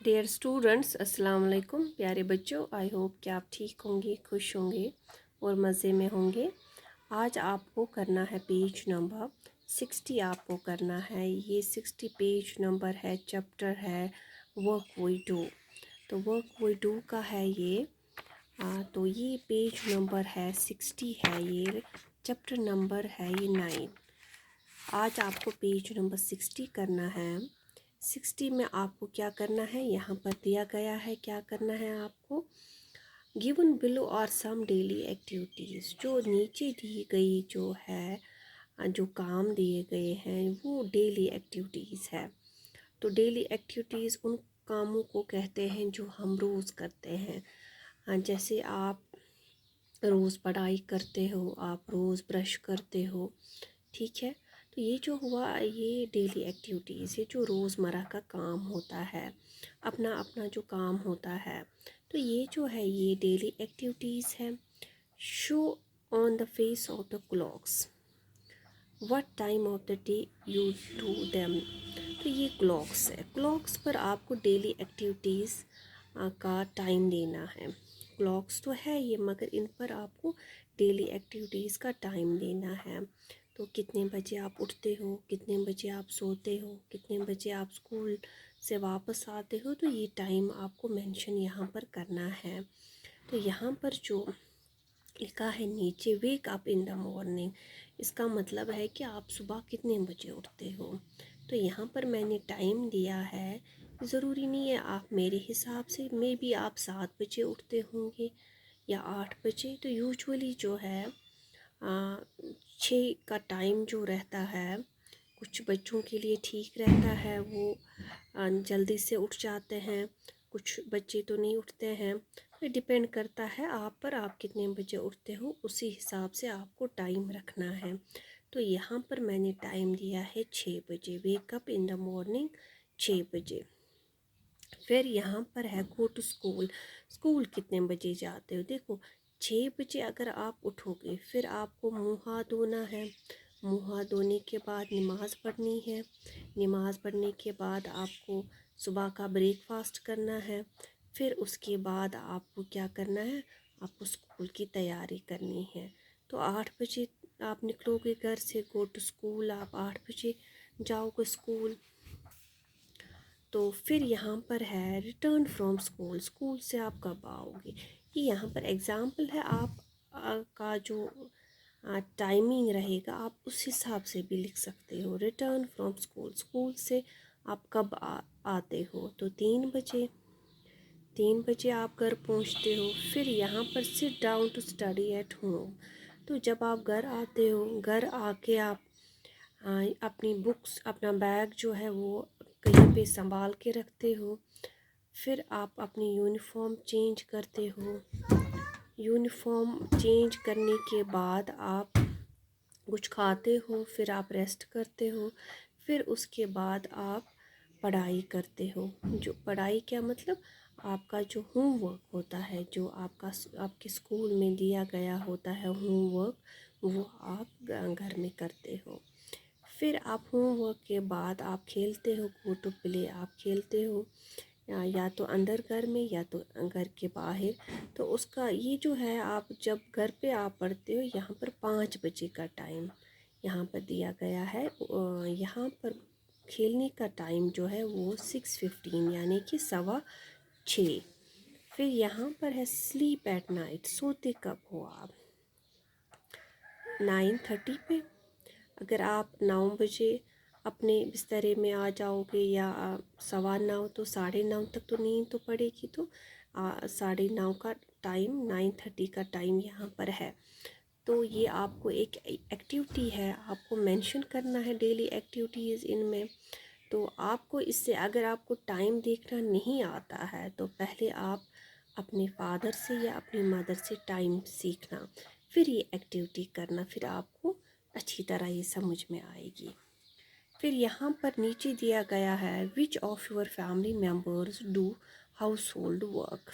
Dear students, अस्सलाम वालेकुम। प्यारे बच्चों, आई होप कि आप ठीक होंगे, खुश होंगे और मज़े में होंगे। आज आपको करना है पेज नंबर 60। आपको करना है ये 60 पेज नंबर है, चैप्टर है वर्क वी डू। तो वर्क वी डू का है ये। तो ये पेज नंबर है 60 है, ये चैप्टर नंबर है ये 9। आज आपको पेज नंबर 60 करना है। 60 में आपको क्या करना है, यहाँ पर दिया गया है क्या करना है आपको। Given below are some daily activities, जो नीचे दी गई जो है, जो काम दिए गए हैं वो डेली एक्टिविटीज़ है। तो डेली एक्टिविटीज़ उन कामों को कहते हैं जो हम रोज़ करते हैं। जैसे आप रोज़ पढ़ाई करते हो, आप रोज़ ब्रश करते हो, ठीक है। तो ये जो हुआ ये डेली एक्टिविटीज़, ये जो रोज़मर्रा का काम होता है, अपना अपना जो काम होता है, तो ये जो है ये डेली एक्टिविटीज़ है। Show on the face of the clocks what time of the day you do them. तो ये क्लॉक्स है, क्लॉक्स पर आपको डेली एक्टिविटीज़ का टाइम देना है। क्लॉक्स तो है ये, मगर इन पर आपको डेली एक्टिविटीज़ का टाइम देना है। तो कितने बजे आप उठते हो, कितने बजे आप सोते हो, कितने बजे आप स्कूल से वापस आते हो, तो ये टाइम आपको मेंशन यहाँ पर करना है। तो यहाँ पर जो लिखा है नीचे, wake up in the morning, इसका मतलब है कि आप सुबह कितने बजे उठते हो। तो यहाँ पर मैंने टाइम दिया है, ज़रूरी नहीं है आप मेरे हिसाब से, मे बी आप 7 बजे उठते होंगे या 8 बजे। तो यूजुअली जो है 6 का टाइम जो रहता है, कुछ बच्चों के लिए ठीक रहता है, वो जल्दी से उठ जाते हैं, कुछ बच्चे तो नहीं उठते हैं। तो डिपेंड करता है आप पर, आप कितने बजे उठते हो, उसी हिसाब से आपको टाइम रखना है। तो यहाँ पर मैंने टाइम दिया है 6 बजे, वेकअप इन द मॉर्निंग 6 बजे। फिर यहाँ पर है गो टू स्कूल, स्कूल कितने बजे जाते हो। देखो 6 बजे अगर आप उठोगे, फिर आपको मुँह हाथ धोना है, मुँह हाथ धोने के बाद नमाज़ पढ़नी है, नमाज़ पढ़ने के बाद आपको सुबह का ब्रेकफास्ट करना है। फिर उसके बाद आपको क्या करना है, आपको स्कूल की तैयारी करनी है। तो 8 बजे आप निकलोगे घर से, गो टू स्कूल, आप 8 बजे जाओगे स्कूल। तो फिर यहाँ पर है रिटर्न फ्रॉम स्कूल, स्कूल से आप कब आओगे। ये यहाँ पर एग्ज़ाम्पल है, आप का जो टाइमिंग रहेगा आप उस हिसाब से भी लिख सकते हो। रिटर्न फ्रॉम स्कूल, स्कूल से आप कब आते हो, तो 3 बजे, 3 बजे आप घर पहुँचते हो। फिर यहाँ पर sit down to study at home, तो जब आप घर आते हो, घर आके आप अपनी बुक्स, अपना बैग जो है वो कहीं पे संभाल के रखते हो। फिर आप अपनी यूनिफॉर्म चेंज करते हो। यूनिफॉर्म चेंज करने के बाद आप कुछ खाते हो, फिर आप रेस्ट करते हो। फिर उसके बाद आप पढ़ाई करते हो। जो पढ़ाई क्या मतलब, आपका जो होमवर्क होता है, जो आपके स्कूल में दिया गया होता है होमवर्क, वो आप घर में करते हो। फिर आप होमवर्क के बाद आप खेलते हो, गो टू प्ले, आप खेलते हो या तो अंदर घर में या तो घर के बाहर। तो उसका ये जो है, आप जब घर पे आप पढ़ते हो, यहाँ पर 5 बजे का टाइम यहाँ पर दिया गया है। यहाँ पर खेलने का टाइम जो है वो 6:15 यानी कि 6:15। फिर यहाँ पर है स्लीप एट नाइट, सोते कब हो आप, 9:30 पे। अगर आप 9 बजे अपने बिस्तरे में आ जाओगे या 9:15, तो 9:30 तक तो नींद तो पड़ेगी। तो 9:30 का टाइम, 9:30 का टाइम यहाँ पर है। तो ये आपको एक एक्टिविटी है, आपको मेंशन करना है डेली एक्टिविटीज़ इनमें। तो आपको इससे, अगर आपको टाइम देखना नहीं आता है, तो पहले आप अपने फादर से या अपनी मदर से टाइम सीखना, फिर ये एक्टिविटी करना, फिर आपको अच्छी तरह ये समझ में आएगी। फिर यहाँ पर नीचे दिया गया है, which of your family members do house hold work,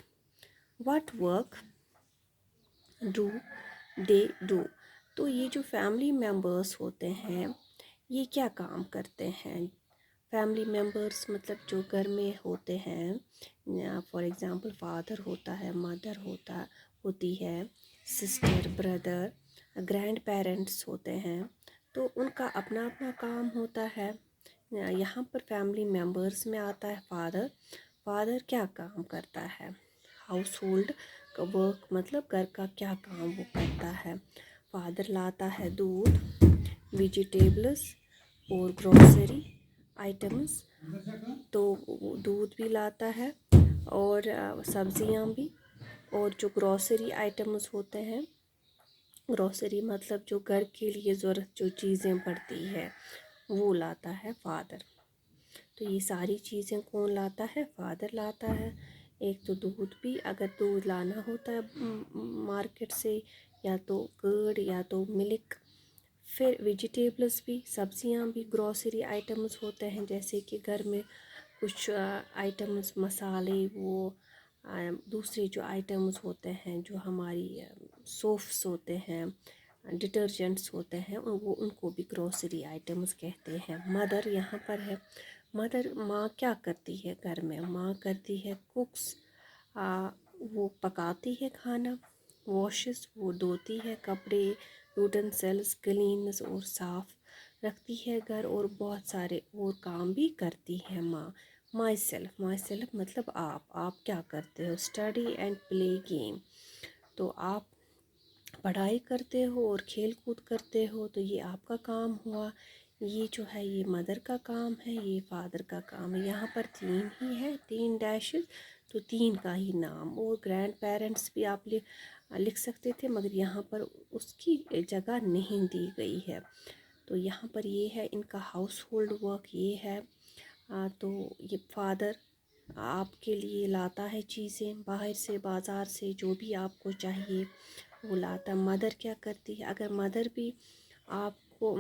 what work do they do. तो ये जो फैमिली मेम्बर्स होते हैं, ये क्या काम करते हैं। فیملی ممبرس مطلب جو گھر میں ہوتے ہیں، فار ایگزامپل فادر ہوتا ہے، مدر ہوتی ہے، سسٹر، بردر، گرینڈ پیرنٹس ہوتے ہیں، تو ان کا اپنا اپنا کام ہوتا ہے۔ یہاں پر فیملی ممبرس میں آتا ہے فادر کیا کام کرتا ہے، ہاؤس ہولڈ کا ورک مطلب گھر کا کیا کام وہ کرتا ہے۔ فادر لاتا ہے دودھ، ویجیٹیبلس اور گروسری آئٹمس، تو دودھ بھی لاتا ہے اور سبزیاں بھی، اور جو گروسری آئٹمز ہوتے ہیں، گروسری مطلب جو گھر کے لیے ضرورت جو چیزیں پڑتی ہے وہ لاتا ہے فادر۔ تو یہ ساری چیزیں کون لاتا ہے؟ فادر لاتا ہے۔ ایک تو دودھ بھی، اگر دودھ لانا ہوتا ہے مارکیٹ سے، یا تو کرڈ یا تو ملک، پھر ویجیٹیبلس بھی، سبزیاں بھی، گروسری آئٹمز ہوتے ہیں جیسے کہ گھر میں کچھ آئٹمز مسالے، وہ دوسرے جو آئٹمز ہوتے ہیں جو ہماری سوفس ہوتے ہیں، ڈٹرجنٹس ہوتے ہیں، وہ ان کو بھی گروسری آئٹمز کہتے ہیں۔ مدر یہاں پر ہے، مدر ماں کیا کرتی ہے گھر میں؟ ماں کرتی ہے کوکس، وہ پکاتی ہے کھانا، واشز وہ دھوتی ہے کپڑے، یوٹنسلس کلینس اور صاف رکھتی ہے گھر، اور بہت سارے اور کام بھی کرتی ہے ماں۔ مائی سیلف مطلب آپ کیا کرتے ہو؟ اسٹڈی اینڈ پلے گیم، تو آپ پڑھائی کرتے ہو اور کھیل کود کرتے ہو، تو یہ آپ کا کام ہوا۔ یہ جو ہے یہ مدر کا کام ہے، یہ فادر کا کام ہے۔ یہاں پر 3 ہی ہے، 3 ڈیشز، تو 3 کا ہی نام، اور گرینڈ پیرنٹس بھی آپ لکھ سکتے تھے، مگر یہاں پر اس کی جگہ نہیں دی گئی ہے۔ تو یہاں پر یہ ہے ان کا ہاؤس ہولڈ ورک یہ ہے۔ تو یہ فادر آپ کے لیے لاتا ہے چیزیں باہر سے، بازار سے، جو بھی آپ کو چاہیے وہ لاتا۔ مدر کیا کرتی ہے؟ اگر مدر بھی آپ کو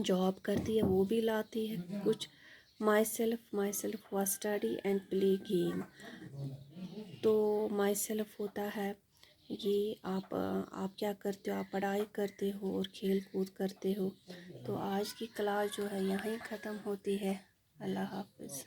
جاب کرتی ہے وہ بھی لاتی ہے کچھ۔ مائی سیلف ہوا اسٹڈی اینڈ پلے گیم، تو مائی سیلف ہوتا ہے یہ آپ کیا کرتے ہو؟ آپ پڑھائی کرتے ہو اور کھیل کود کرتے ہو۔ تو آج کی کلاس جو ہے یہیں ختم ہوتی ہے۔ اللہ حافظ۔